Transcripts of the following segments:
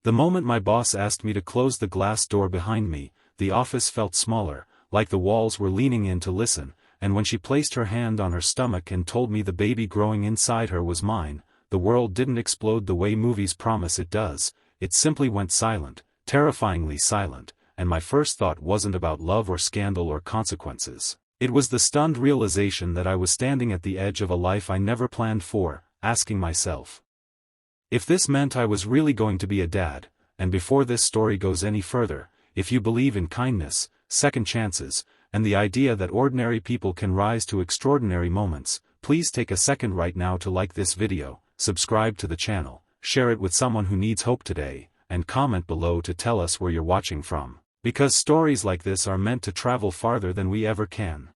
The moment my boss asked me to close the glass door behind me, the office felt smaller, like the walls were leaning in to listen, and when she placed her hand on her stomach and told me the baby growing inside her was mine, the world didn't explode the way movies promise it does. It simply went silent, terrifyingly silent, and my first thought wasn't about love or scandal or consequences. It was the stunned realization that I was standing at the edge of a life I never planned for, asking myself, if this meant I was really going to be a dad. And before this story goes any further, if you believe in kindness, second chances, and the idea that ordinary people can rise to extraordinary moments, please take a second right now to like this video, subscribe to the channel, share it with someone who needs hope today, and comment below to tell us where you're watching from, because stories like this are meant to travel farther than we ever can.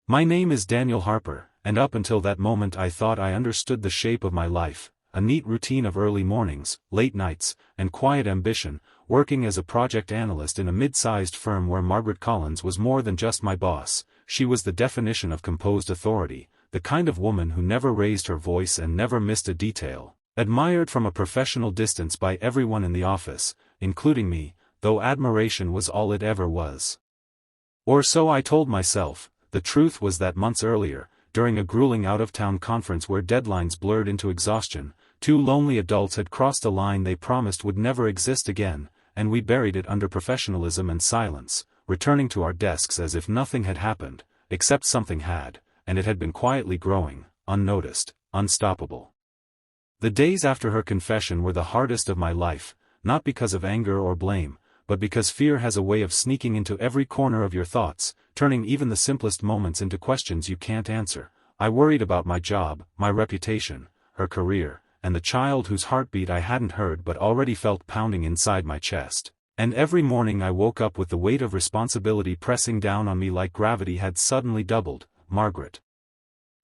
My name is Daniel Harper, and up until that moment I thought I understood the shape of my life. A neat routine of early mornings, late nights, and quiet ambition, working as a project analyst in a mid-sized firm where Margaret Collins was more than just my boss. She was the definition of composed authority, the kind of woman who never raised her voice and never missed a detail, admired from a professional distance by everyone in the office, including me, though admiration was all it ever was. Or so I told myself. The truth was that months earlier, during a grueling out-of-town conference where deadlines blurred into exhaustion, two lonely adults had crossed a line they promised would never exist again, and we buried it under professionalism and silence, returning to our desks as if nothing had happened, except something had, and it had been quietly growing, unnoticed, unstoppable. The days after her confession were the hardest of my life, not because of anger or blame, but because fear has a way of sneaking into every corner of your thoughts, turning even the simplest moments into questions you can't answer. I worried about my job, my reputation, her career, and the child whose heartbeat I hadn't heard but already felt pounding inside my chest. And every morning I woke up with the weight of responsibility pressing down on me like gravity had suddenly doubled. Margaret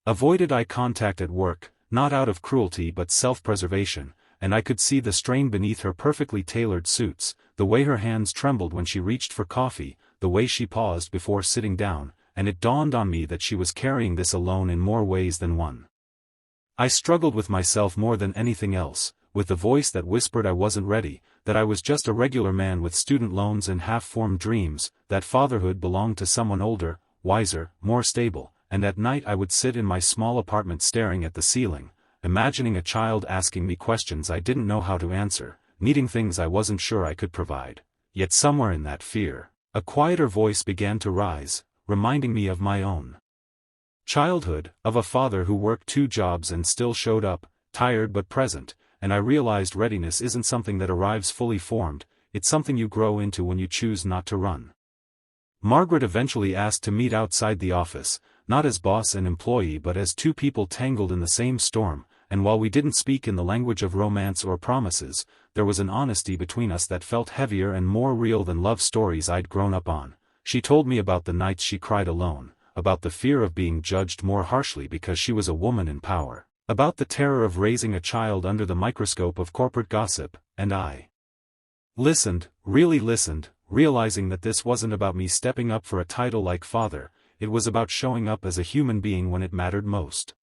avoided eye contact at work, not out of cruelty but self-preservation, and I could see the strain beneath her perfectly tailored suits, the way her hands trembled when she reached for coffee, the way she paused before sitting down, and it dawned on me that she was carrying this alone in more ways than one. I struggled with myself more than anything else, with the voice that whispered I wasn't ready, that I was just a regular man with student loans and half-formed dreams, that fatherhood belonged to someone older, wiser, more stable, and at night I would sit in my small apartment staring at the ceiling, imagining a child asking me questions I didn't know how to answer, needing things I wasn't sure I could provide. Yet somewhere in that fear, a quieter voice began to rise, reminding me of my own childhood, of a father who worked 2 jobs and still showed up, tired but present, and I realized readiness isn't something that arrives fully formed, it's something you grow into when you choose not to run. Margaret eventually asked to meet outside the office, not as boss and employee but as 2 people tangled in the same storm, and while we didn't speak in the language of romance or promises, there was an honesty between us that felt heavier and more real than love stories I'd grown up on. She told me about the nights she cried alone, about the fear of being judged more harshly because she was a woman in power, about the terror of raising a child under the microscope of corporate gossip, and I listened, really listened, realizing that this wasn't about me stepping up for a title like father, it was about showing up as a human being when it mattered most.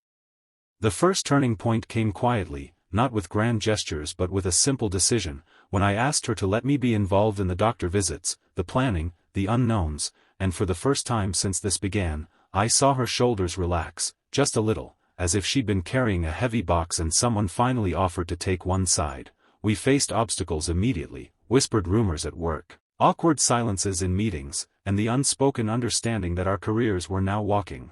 The first turning point came quietly, not with grand gestures but with a simple decision, when I asked her to let me be involved in the doctor visits, the planning, the unknowns, and for the first time since this began, I saw her shoulders relax, just a little, as if she'd been carrying a heavy box and someone finally offered to take one side. We faced obstacles immediately, whispered rumors at work, awkward silences in meetings, and the unspoken understanding that our careers were now walking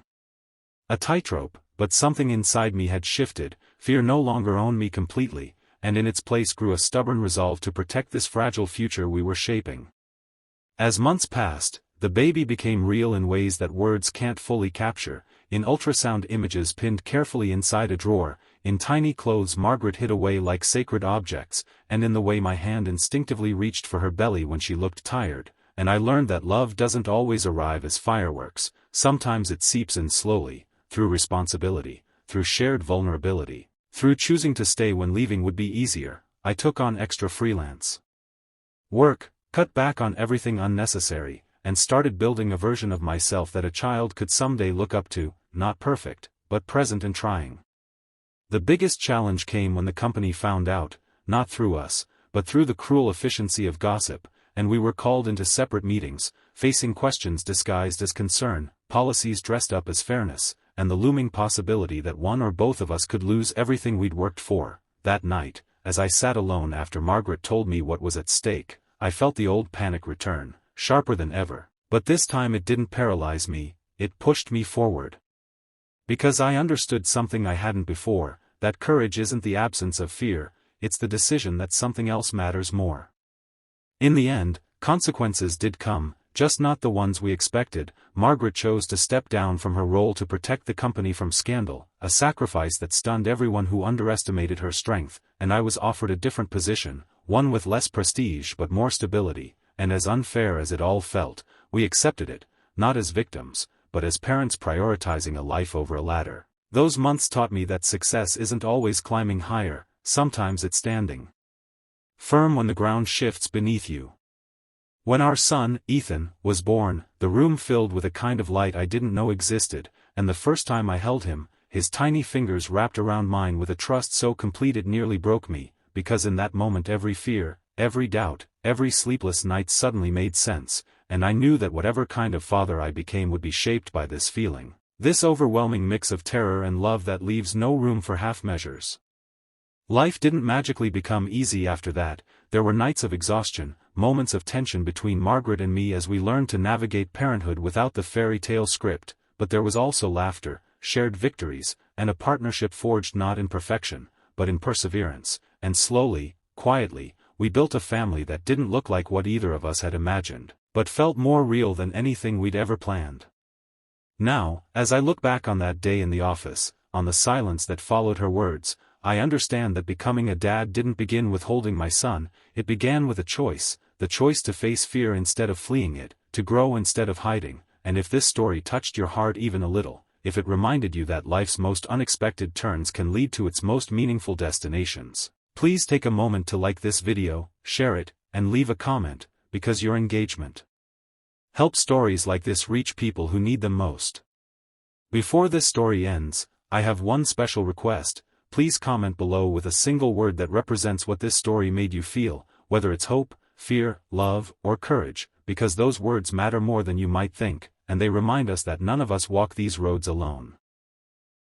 a tightrope, but something inside me had shifted, fear no longer owned me completely, and in its place grew a stubborn resolve to protect this fragile future we were shaping. As months passed, the baby became real in ways that words can't fully capture, in ultrasound images pinned carefully inside a drawer, in tiny clothes Margaret hid away like sacred objects, and in the way my hand instinctively reached for her belly when she looked tired, and I learned that love doesn't always arrive as fireworks, sometimes it seeps in slowly, through responsibility, through shared vulnerability, through choosing to stay when leaving would be easier. I took on extra freelance work, cut back on everything unnecessary, and started building a version of myself that a child could someday look up to, not perfect, but present and trying. The biggest challenge came when the company found out, not through us, but through the cruel efficiency of gossip, and we were called into separate meetings, facing questions disguised as concern, policies dressed up as fairness, and the looming possibility that one or both of us could lose everything we'd worked for. That night, as I sat alone after Margaret told me what was at stake, I felt the old panic return, sharper than ever. But this time it didn't paralyze me, it pushed me forward. Because I understood something I hadn't before, that courage isn't the absence of fear, it's the decision that something else matters more. In the end, consequences did come, just not the ones we expected. Margaret chose to step down from her role to protect the company from scandal, a sacrifice that stunned everyone who underestimated her strength, and I was offered a different position, one with less prestige but more stability, and as unfair as it all felt, we accepted it, not as victims, but as parents prioritizing a life over a ladder. Those months taught me that success isn't always climbing higher, sometimes it's standing firm when the ground shifts beneath you. When our son, Ethan, was born, the room filled with a kind of light I didn't know existed, and the first time I held him, his tiny fingers wrapped around mine with a trust so complete it nearly broke me, because in that moment every fear, every doubt, every sleepless night suddenly made sense, and I knew that whatever kind of father I became would be shaped by this feeling, this overwhelming mix of terror and love that leaves no room for half measures. Life didn't magically become easy after that. There were nights of exhaustion, moments of tension between Margaret and me as we learned to navigate parenthood without the fairy tale script, but there was also laughter, shared victories, and a partnership forged not in perfection, but in perseverance, and slowly, quietly, we built a family that didn't look like what either of us had imagined, but felt more real than anything we'd ever planned. Now, as I look back on that day in the office, on the silence that followed her words, I understand that becoming a dad didn't begin with holding my son, it began with a choice, the choice to face fear instead of fleeing it, to grow instead of hiding, and if this story touched your heart even a little, if it reminded you that life's most unexpected turns can lead to its most meaningful destinations, please take a moment to like this video, share it, and leave a comment, because your engagement helps stories like this reach people who need them most. Before this story ends, I have one special request. Please comment below with a single word that represents what this story made you feel, whether it's hope, fear, love, or courage, because those words matter more than you might think, and they remind us that none of us walk these roads alone.